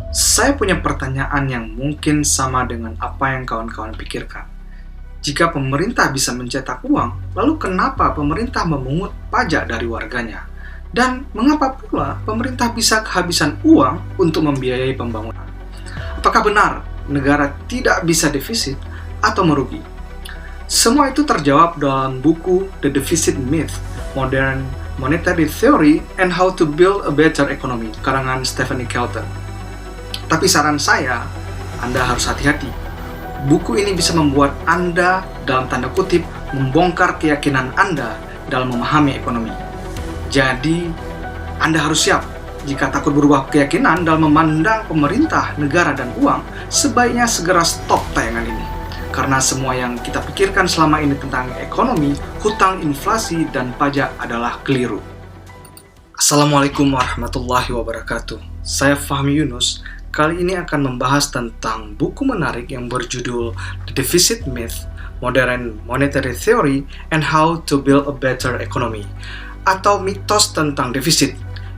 Saya punya pertanyaan yang mungkin sama dengan apa yang kawan-kawan pikirkan. Jika pemerintah bisa mencetak uang, lalu kenapa pemerintah memungut pajak dari warganya? Dan mengapa pula pemerintah bisa kehabisan uang untuk membiayai pembangunan? Apakah benar negara tidak bisa defisit atau merugi? Semua itu terjawab dalam buku The Deficit Myth, Modern Monetary Theory and How to Build a Better Economy, karangan Stephanie Kelton. Tapi saran saya, Anda harus hati-hati. Buku ini bisa membuat Anda, dalam tanda kutip, membongkar keyakinan Anda dalam memahami ekonomi. Jadi, Anda harus siap. Jika takut berubah keyakinan dalam memandang pemerintah, negara, dan uang, sebaiknya segera stop tayangan ini. Karena semua yang kita pikirkan selama ini tentang ekonomi, hutang, inflasi, dan pajak adalah keliru. Assalamualaikum warahmatullahi wabarakatuh. Saya Fahmi Yunus. Kali ini akan membahas tentang buku menarik yang berjudul The Deficit Myth, Modern Monetary Theory and How to Build a Better Economy, atau mitos tentang defisit,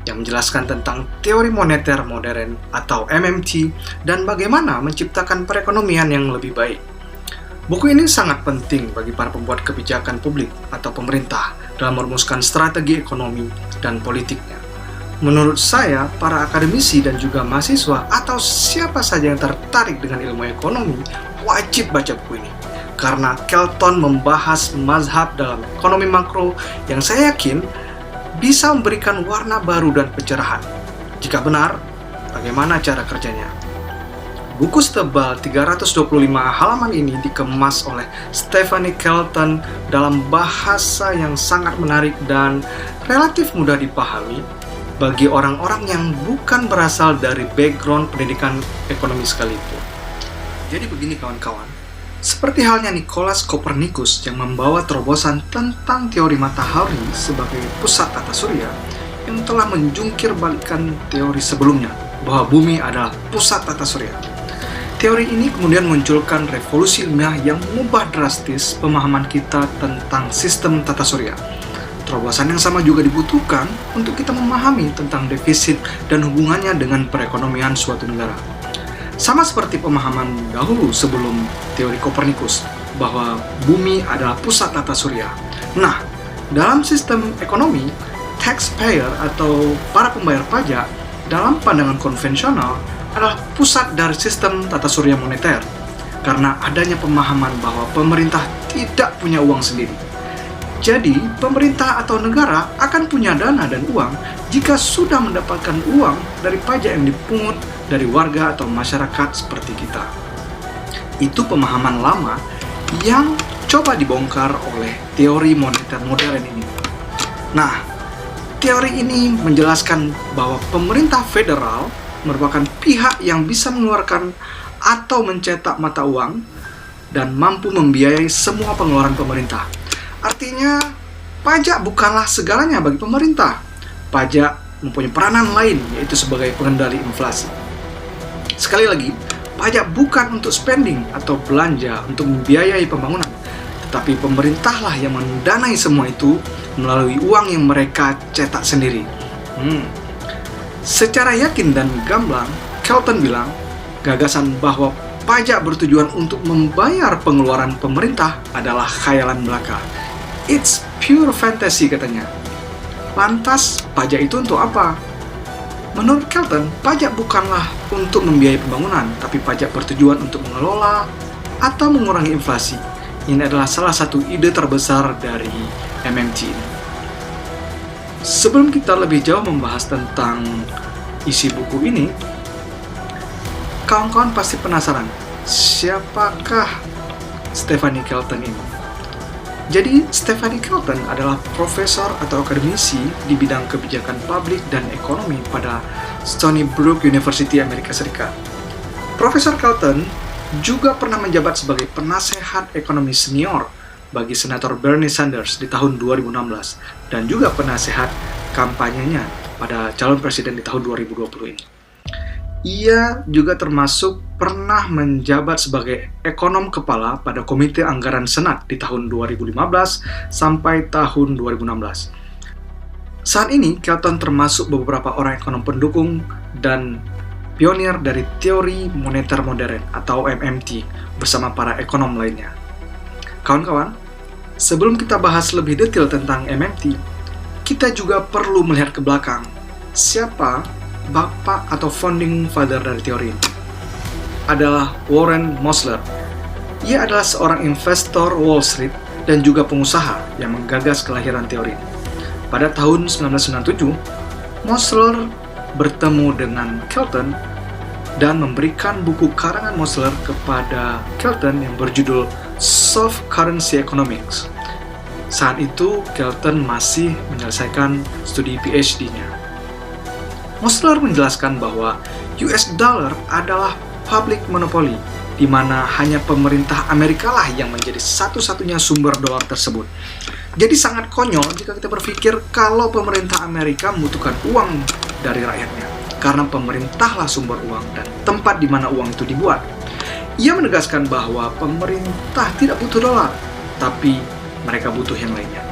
yang menjelaskan tentang teori moneter modern atau MMT dan bagaimana menciptakan perekonomian yang lebih baik. Buku ini sangat penting bagi para pembuat kebijakan publik atau pemerintah dalam merumuskan strategi ekonomi dan politiknya. Menurut saya, para akademisi dan juga mahasiswa atau siapa saja yang tertarik dengan ilmu ekonomi wajib baca buku ini. Karena Kelton membahas mazhab dalam ekonomi makro yang saya yakin bisa memberikan warna baru dan pencerahan. Jika benar, bagaimana cara kerjanya? Buku setebal 325 halaman ini dikemas oleh Stephanie Kelton dalam bahasa yang sangat menarik dan relatif mudah dipahami bagi orang-orang yang bukan berasal dari background pendidikan ekonomi sekalipun. Jadi begini kawan-kawan, seperti halnya Nicolaus Copernicus yang membawa terobosan tentang teori matahari sebagai pusat tata surya yang telah menjungkir balikan teori sebelumnya bahwa bumi adalah pusat tata surya. Teori ini kemudian munculkan revolusi ilmiah yang mengubah drastis pemahaman kita tentang sistem tata surya. Terobosan yang sama juga dibutuhkan untuk kita memahami tentang defisit dan hubungannya dengan perekonomian suatu negara. Sama seperti pemahaman dahulu sebelum teori Kopernikus, bahwa bumi adalah pusat tata surya. Nah, dalam sistem ekonomi, taxpayer atau para pembayar pajak dalam pandangan konvensional adalah pusat dari sistem tata surya moneter, karena adanya pemahaman bahwa pemerintah tidak punya uang sendiri. Jadi, pemerintah atau negara akan punya dana dan uang jika sudah mendapatkan uang dari pajak yang dipungut dari warga atau masyarakat seperti kita. Itu pemahaman lama yang coba dibongkar oleh teori moneter modern ini. Nah, teori ini menjelaskan bahwa pemerintah federal merupakan pihak yang bisa mengeluarkan atau mencetak mata uang dan mampu membiayai semua pengeluaran pemerintah. Artinya, pajak bukanlah segalanya bagi pemerintah. Pajak mempunyai peranan lain, yaitu sebagai pengendali inflasi. Sekali lagi, pajak bukan untuk spending atau belanja untuk membiayai pembangunan, tetapi pemerintahlah yang mendanai semua itu melalui uang yang mereka cetak sendiri. Secara yakin dan gamblang, Kelton bilang, gagasan bahwa pajak bertujuan untuk membayar pengeluaran pemerintah adalah khayalan belaka. It's pure fantasy, katanya. Lantas, pajak itu untuk apa? Menurut Kelton, pajak bukanlah untuk membiayai pembangunan, tapi pajak bertujuan untuk mengelola atau mengurangi inflasi. Ini adalah salah satu ide terbesar dari MMT ini. Sebelum kita lebih jauh membahas tentang isi buku ini, kawan-kawan pasti penasaran, siapakah Stephanie Kelton ini? Jadi, Stephanie Kelton adalah profesor atau akademisi di bidang kebijakan publik dan ekonomi pada Stony Brook University, Amerika Serikat. Profesor Kelton juga pernah menjabat sebagai penasehat ekonomi senior bagi Senator Bernie Sanders di tahun 2016 dan juga penasehat kampanyenya pada calon presiden di tahun 2020 ini. Ia juga termasuk pernah menjabat sebagai ekonom kepala pada Komite Anggaran Senat di tahun 2015 sampai tahun 2016. Saat ini, Kelton termasuk beberapa orang ekonom pendukung dan pionir dari teori moneter modern atau MMT bersama para ekonom lainnya. Kawan-kawan, sebelum kita bahas lebih detail tentang MMT, kita juga perlu melihat ke belakang. Siapa bapak atau founding father dari teori ini? Adalah Warren Mosler. Ia adalah seorang investor Wall Street dan juga pengusaha yang menggagas kelahiran teori ini. Pada tahun 1997, Mosler bertemu dengan Kelton dan memberikan buku karangan Mosler kepada Kelton yang berjudul Soft Currency Economics. Saat itu, Kelton masih menyelesaikan studi PhD-nya. Mosler menjelaskan bahwa US dollar adalah public monopoly, di mana hanya pemerintah Amerika lah yang menjadi satu-satunya sumber dolar tersebut. Jadi sangat konyol jika kita berpikir kalau pemerintah Amerika membutuhkan uang dari rakyatnya, karena pemerintahlah sumber uang dan tempat di mana uang itu dibuat. Ia menegaskan bahwa pemerintah tidak butuh dolar, tapi mereka butuh yang lainnya.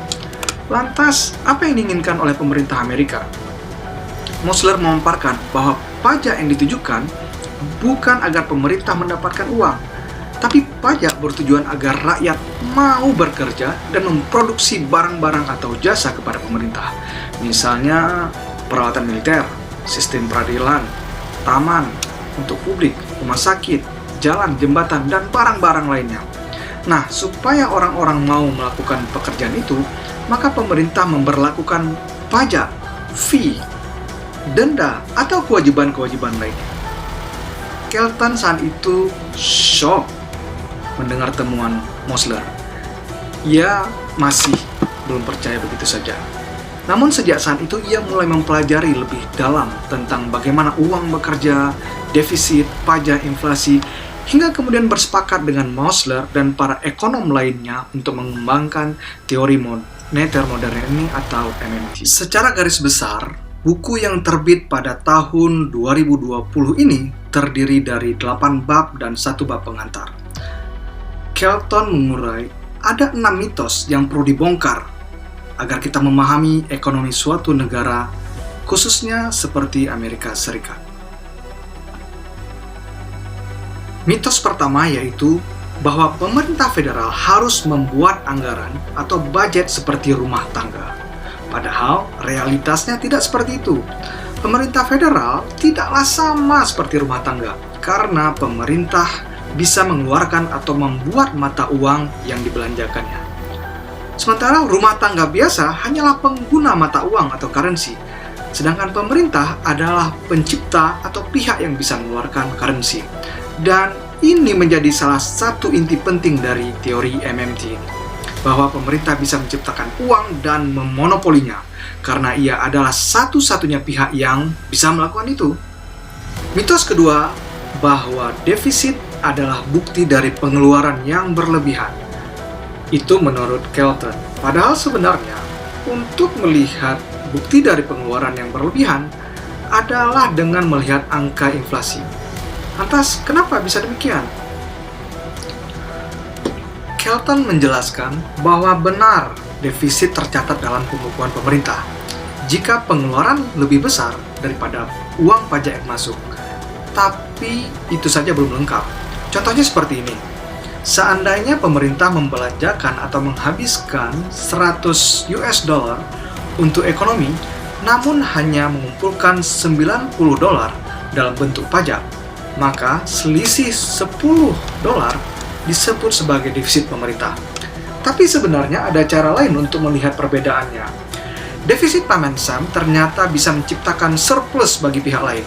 Lantas, apa yang diinginkan oleh pemerintah Amerika? Mosler memaparkan bahwa pajak yang ditujukan bukan agar pemerintah mendapatkan uang, tapi pajak bertujuan agar rakyat mau bekerja dan memproduksi barang-barang atau jasa kepada pemerintah. Misalnya, peralatan militer, sistem peradilan, taman untuk publik, rumah sakit, jalan, jembatan, dan barang-barang lainnya. Nah, supaya orang-orang mau melakukan pekerjaan itu, maka pemerintah memberlakukan pajak, fee, denda, atau kewajiban-kewajiban lainnya. Kelton saat itu shock mendengar temuan Mosler. Ia masih belum percaya begitu saja. Namun sejak saat itu ia mulai mempelajari lebih dalam tentang bagaimana uang bekerja, defisit, pajak, inflasi, hingga kemudian bersepakat dengan Mosler dan para ekonom lainnya untuk mengembangkan teori moneter modern ini atau MMT. Secara garis besar, buku yang terbit pada tahun 2020 ini terdiri dari 8 bab dan 1 bab pengantar. Kelton mengurai ada 6 mitos yang perlu dibongkar agar kita memahami ekonomi suatu negara, khususnya seperti Amerika Serikat. Mitos pertama yaitu bahwa pemerintah federal harus membuat anggaran atau budget seperti rumah tangga. Padahal realitasnya tidak seperti itu. Pemerintah federal tidaklah sama seperti rumah tangga, karena pemerintah bisa mengeluarkan atau membuat mata uang yang dibelanjakannya. Sementara rumah tangga biasa hanyalah pengguna mata uang atau currency, sedangkan pemerintah adalah pencipta atau pihak yang bisa mengeluarkan currency. Dan ini menjadi salah satu inti penting dari teori MMT, bahwa pemerintah bisa menciptakan uang dan memonopolinya, karena ia adalah satu-satunya pihak yang bisa melakukan itu. Mitos kedua, bahwa defisit adalah bukti dari pengeluaran yang berlebihan. Itu menurut Kelton. Padahal sebenarnya, untuk melihat bukti dari pengeluaran yang berlebihan adalah dengan melihat angka inflasi. Lantas, kenapa bisa demikian? Kelton menjelaskan bahwa benar defisit tercatat dalam pembukuan pemerintah jika pengeluaran lebih besar daripada uang pajak yang masuk. Tapi itu saja belum lengkap. Contohnya seperti ini. Seandainya pemerintah membelanjakan atau menghabiskan 100 US dollar untuk ekonomi, namun hanya mengumpulkan 90 dolar dalam bentuk pajak, maka selisih 10 dolar disebut sebagai defisit pemerintah. Tapi sebenarnya ada cara lain untuk melihat perbedaannya. Defisit paman Sam ternyata bisa menciptakan surplus bagi pihak lain.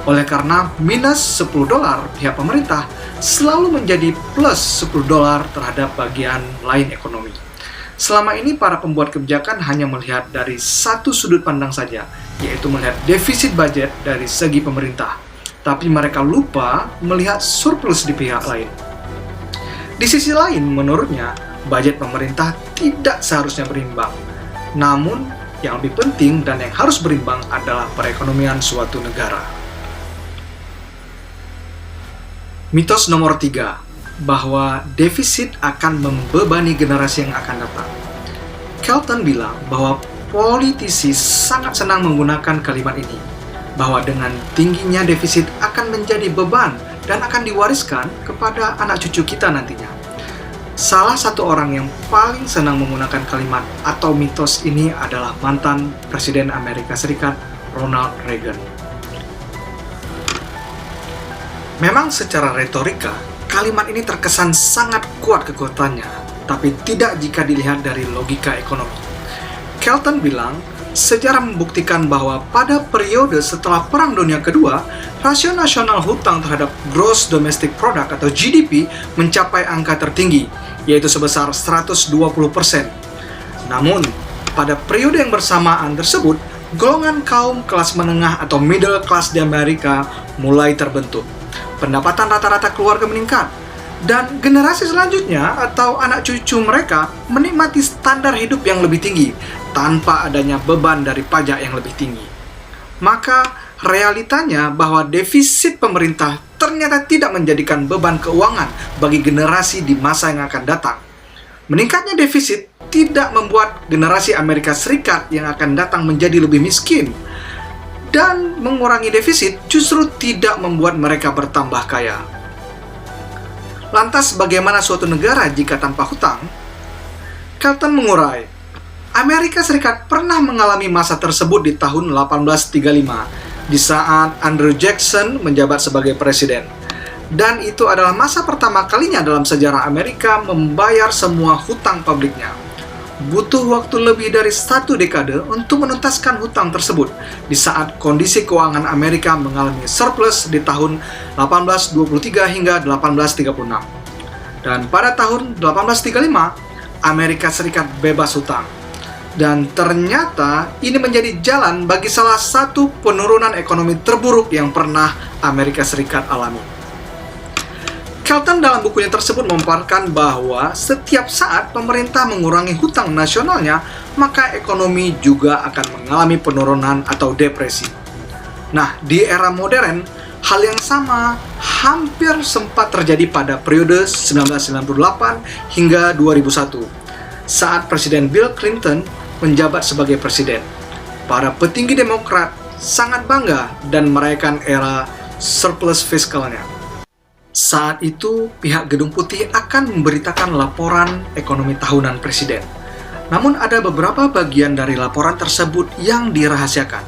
Oleh karena minus 10 dolar pihak pemerintah selalu menjadi plus 10 dolar terhadap bagian lain ekonomi. Selama ini para pembuat kebijakan hanya melihat dari satu sudut pandang saja, yaitu melihat defisit budget dari segi pemerintah. Tapi mereka lupa melihat surplus di pihak lain. Di sisi lain, menurutnya, budget pemerintah tidak seharusnya berimbang. Namun, yang lebih penting dan yang harus berimbang adalah perekonomian suatu negara. Mitos nomor 3, bahwa defisit akan membebani generasi yang akan datang. Kelton bilang bahwa politisi sangat senang menggunakan kalimat ini. bahwa dengan tingginya defisit akan menjadi beban dan akan diwariskan kepada anak cucu kita nantinya. Salah satu orang yang paling senang menggunakan kalimat atau mitos ini adalah mantan Presiden Amerika Serikat Ronald Reagan. Memang secara retorika, kalimat ini terkesan sangat kuat kekuatannya, tapi tidak jika dilihat dari logika ekonomi. Kelton bilang, sejarah membuktikan bahwa pada periode setelah Perang Dunia Kedua, rasio nasional hutang terhadap Gross Domestic Product atau GDP mencapai angka tertinggi, yaitu sebesar 120%. Namun, pada periode yang bersamaan tersebut, golongan kaum kelas menengah atau middle class di Amerika mulai terbentuk. Pendapatan rata-rata keluarga meningkat, dan generasi selanjutnya atau anak cucu mereka menikmati standar hidup yang lebih tinggi tanpa adanya beban dari pajak yang lebih tinggi. Maka realitanya bahwa defisit pemerintah ternyata tidak menjadikan beban keuangan bagi generasi di masa yang akan datang. Meningkatnya defisit tidak membuat generasi Amerika Serikat yang akan datang menjadi lebih miskin. Dan mengurangi defisit justru tidak membuat mereka bertambah kaya. Lantas bagaimana suatu negara jika tanpa hutang? Kelton mengurai, Amerika Serikat pernah mengalami masa tersebut di tahun 1835, di saat Andrew Jackson menjabat sebagai presiden. Dan itu adalah masa pertama kalinya dalam sejarah Amerika membayar semua hutang publiknya. Butuh waktu lebih dari 1 dekade untuk menuntaskan hutang tersebut di saat kondisi keuangan Amerika mengalami surplus di tahun 1823 hingga 1836. Dan pada tahun 1835, Amerika Serikat bebas hutang. Dan ternyata ini menjadi jalan bagi salah satu penurunan ekonomi terburuk yang pernah Amerika Serikat alami. Kelton dalam bukunya tersebut memaparkan bahwa setiap saat pemerintah mengurangi hutang nasionalnya, maka ekonomi juga akan mengalami penurunan atau depresi. Nah, di era modern, hal yang sama hampir sempat terjadi pada periode 1998 hingga 2001, saat Presiden Bill Clinton menjabat sebagai presiden. Para petinggi Demokrat sangat bangga dan merayakan era surplus fiskalnya. Saat itu, pihak Gedung Putih akan memberitakan laporan ekonomi tahunan presiden. Namun ada beberapa bagian dari laporan tersebut yang dirahasiakan.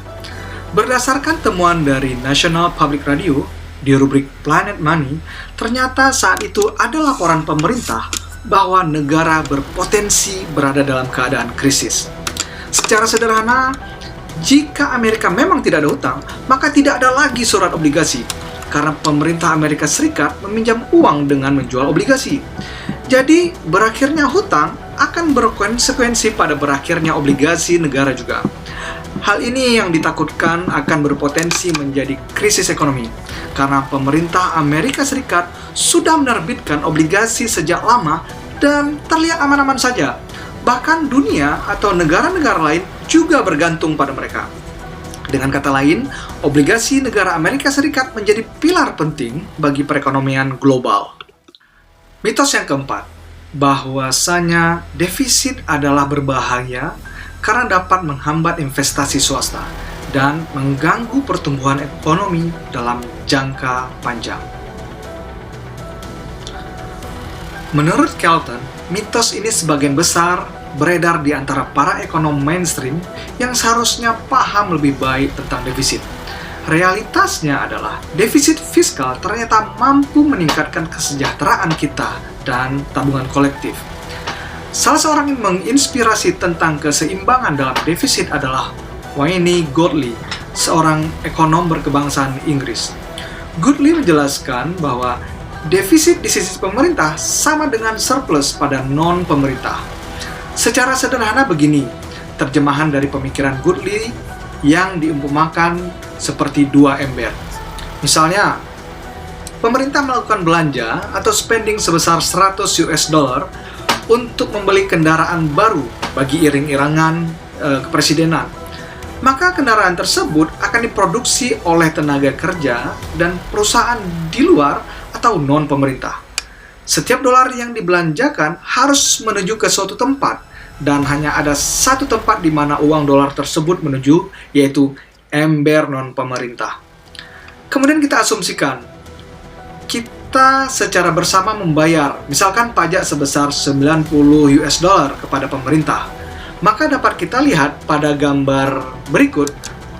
Berdasarkan temuan dari National Public Radio di rubrik Planet Money, ternyata saat itu ada laporan pemerintah bahwa negara berpotensi berada dalam keadaan krisis. Secara sederhana, jika Amerika memang tidak ada hutang, maka tidak ada lagi surat obligasi. Karena pemerintah Amerika Serikat meminjam uang dengan menjual obligasi. Jadi, berakhirnya hutang akan berkonsekuensi pada berakhirnya obligasi negara juga. Hal ini yang ditakutkan akan berpotensi menjadi krisis ekonomi, karena pemerintah Amerika Serikat sudah menerbitkan obligasi sejak lama dan terlihat aman-aman saja. Bahkan dunia atau negara-negara lain juga bergantung pada mereka. Dengan kata lain, obligasi negara Amerika Serikat menjadi pilar penting bagi perekonomian global. Mitos yang keempat, bahwasanya defisit adalah berbahaya karena dapat menghambat investasi swasta dan mengganggu pertumbuhan ekonomi dalam jangka panjang. Menurut Kelton, mitos ini sebagian besar beredar di antara para ekonom mainstream yang seharusnya paham lebih baik tentang defisit. Realitasnya adalah defisit fiskal ternyata mampu meningkatkan kesejahteraan kita dan tabungan kolektif. Salah seorang yang menginspirasi tentang keseimbangan dalam defisit adalah Wayne Godley, seorang ekonom berkebangsaan Inggris. Godley menjelaskan bahwa defisit di sisi pemerintah sama dengan surplus pada non-pemerintah. Secara sederhana begini, terjemahan dari pemikiran Godley yang diumpamakan seperti 2 ember. Misalnya, pemerintah melakukan belanja atau spending sebesar 100 US dollar untuk membeli kendaraan baru bagi iring-irangan kepresidenan. Maka kendaraan tersebut akan diproduksi oleh tenaga kerja dan perusahaan di luar atau non-pemerintah. Setiap dolar yang dibelanjakan harus menuju ke suatu tempat, dan hanya ada satu tempat di mana uang dolar tersebut menuju, yaitu ember non-pemerintah. Kemudian kita asumsikan, kita secara bersama membayar, misalkan pajak sebesar 90 US dollar kepada pemerintah. Maka dapat kita lihat pada gambar berikut,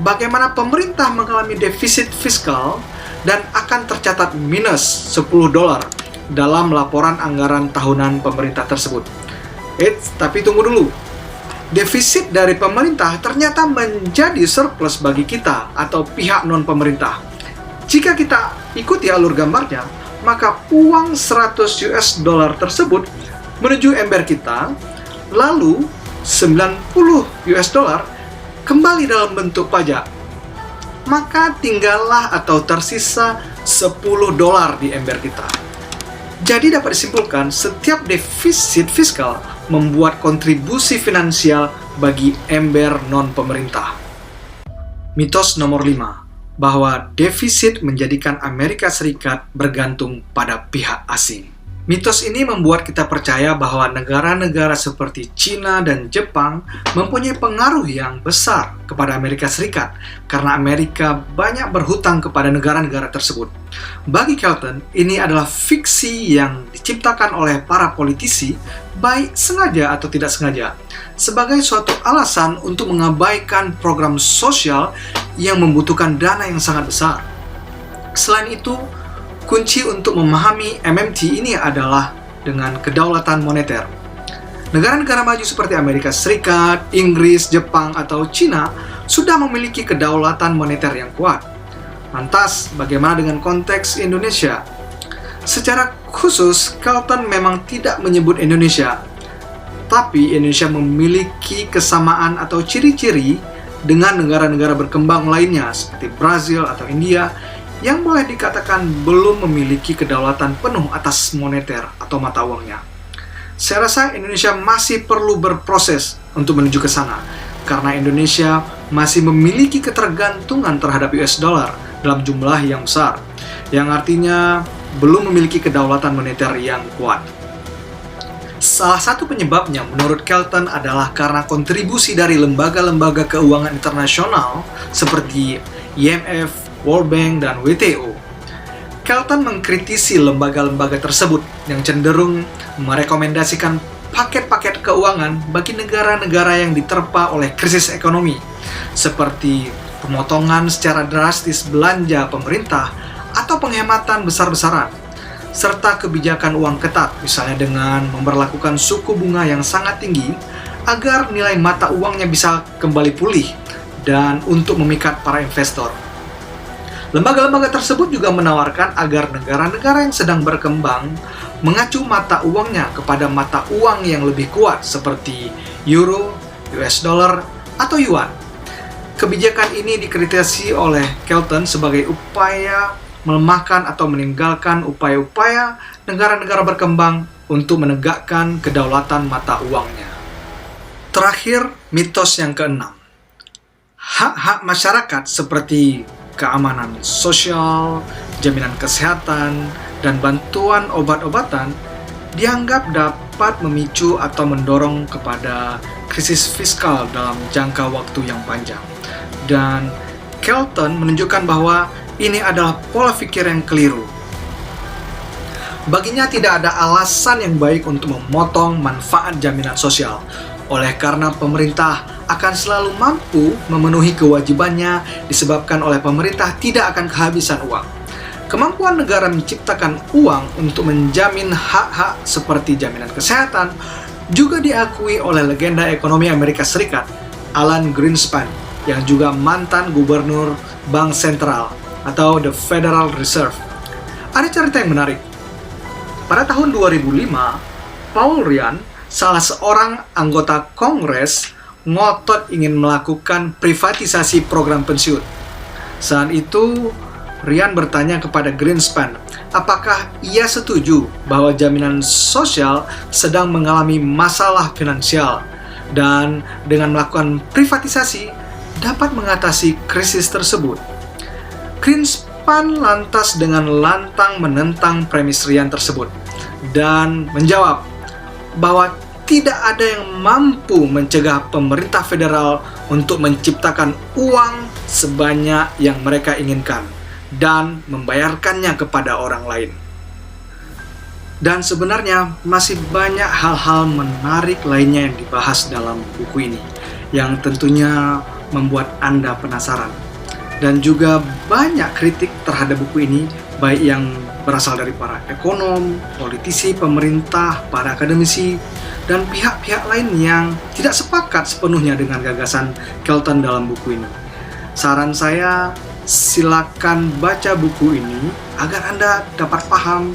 bagaimana pemerintah mengalami defisit fiskal dan akan tercatat minus 10 dolar dalam laporan anggaran tahunan pemerintah tersebut. Tapi tunggu dulu. Defisit dari pemerintah ternyata menjadi surplus bagi kita atau pihak non-pemerintah. Jika kita ikuti alur gambarnya, maka uang 100 US dollar tersebut menuju ember kita, lalu 90 US dollar kembali dalam bentuk pajak. Maka tinggallah atau tersisa 10 dolar di ember kita. Jadi dapat disimpulkan, setiap defisit fiskal membuat kontribusi finansial bagi ember non-pemerintah. Mitos nomor 5, bahwa defisit menjadikan Amerika Serikat bergantung pada pihak asing. Mitos ini membuat kita percaya bahwa negara-negara seperti China dan Jepang mempunyai pengaruh yang besar kepada Amerika Serikat karena Amerika banyak berhutang kepada negara-negara tersebut. Bagi Kelton, ini adalah fiksi yang diciptakan oleh para politisi, baik sengaja atau tidak sengaja, sebagai suatu alasan untuk mengabaikan program sosial yang membutuhkan dana yang sangat besar. Selain itu, kunci untuk memahami MMT ini adalah dengan kedaulatan moneter. Negara-negara maju seperti Amerika Serikat, Inggris, Jepang, atau China sudah memiliki kedaulatan moneter yang kuat. Lantas, bagaimana dengan konteks Indonesia? Secara khusus, Kelton memang tidak menyebut Indonesia, tapi Indonesia memiliki kesamaan atau ciri-ciri dengan negara-negara berkembang lainnya seperti Brazil atau India, yang boleh dikatakan belum memiliki kedaulatan penuh atas moneter atau mata uangnya. Saya rasa Indonesia masih perlu berproses untuk menuju ke sana, karena Indonesia masih memiliki ketergantungan terhadap US dollar dalam jumlah yang besar, yang artinya belum memiliki kedaulatan moneter yang kuat. Salah satu penyebabnya menurut Kelton adalah karena kontribusi dari lembaga-lembaga keuangan internasional seperti IMF, World Bank, dan WTO. Kelton mengkritisi lembaga-lembaga tersebut yang cenderung merekomendasikan paket-paket keuangan bagi negara-negara yang diterpa oleh krisis ekonomi, seperti pemotongan secara drastis belanja pemerintah atau penghematan besar-besaran, serta kebijakan uang ketat, misalnya dengan memberlakukan suku bunga yang sangat tinggi agar nilai mata uangnya bisa kembali pulih dan untuk memikat para investor. Lembaga-lembaga tersebut juga menawarkan agar negara-negara yang sedang berkembang mengacu mata uangnya kepada mata uang yang lebih kuat seperti euro, US dollar, atau yuan. Kebijakan ini dikritisi oleh Kelton sebagai upaya melemahkan atau meninggalkan upaya-upaya negara-negara berkembang untuk menegakkan kedaulatan mata uangnya. Terakhir, mitos yang keenam. Hak-hak masyarakat seperti keamanan sosial, jaminan kesehatan, dan bantuan obat-obatan dianggap dapat memicu atau mendorong kepada krisis fiskal dalam jangka waktu yang panjang. Dan Kelton menunjukkan bahwa ini adalah pola pikir yang keliru. Baginya tidak ada alasan yang baik untuk memotong manfaat jaminan sosial, oleh karena pemerintah akan selalu mampu memenuhi kewajibannya disebabkan oleh pemerintah tidak akan kehabisan uang. Kemampuan negara menciptakan uang untuk menjamin hak-hak seperti jaminan kesehatan juga diakui oleh legenda ekonomi Amerika Serikat, Alan Greenspan, yang juga mantan gubernur Bank Sentral atau The Federal Reserve. Ada cerita yang menarik. Pada tahun 2005, Paul Ryan, salah seorang anggota Kongres, ngotot ingin melakukan privatisasi program pensiun. Saat itu, Ryan bertanya kepada Greenspan, apakah ia setuju bahwa jaminan sosial sedang mengalami masalah finansial dan dengan melakukan privatisasi dapat mengatasi krisis tersebut. Greenspan lantas dengan lantang menentang premis Ryan tersebut dan menjawab bahwa tidak ada yang mampu mencegah pemerintah federal untuk menciptakan uang sebanyak yang mereka inginkan dan membayarkannya kepada orang lain. Dan sebenarnya masih banyak hal-hal menarik lainnya yang dibahas dalam buku ini, yang tentunya membuat Anda penasaran. Dan juga banyak kritik terhadap buku ini, baik yang berasal dari para ekonom, politisi, pemerintah, para akademisi, dan pihak-pihak lain yang tidak sepakat sepenuhnya dengan gagasan Kelton dalam buku ini. Saran saya, silakan baca buku ini agar Anda dapat paham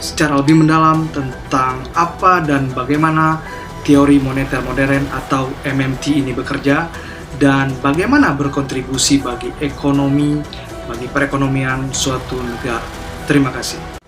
secara lebih mendalam tentang apa dan bagaimana teori moneter modern atau MMT ini bekerja, dan bagaimana berkontribusi bagi ekonomi, bagi perekonomian suatu negara. Terima kasih.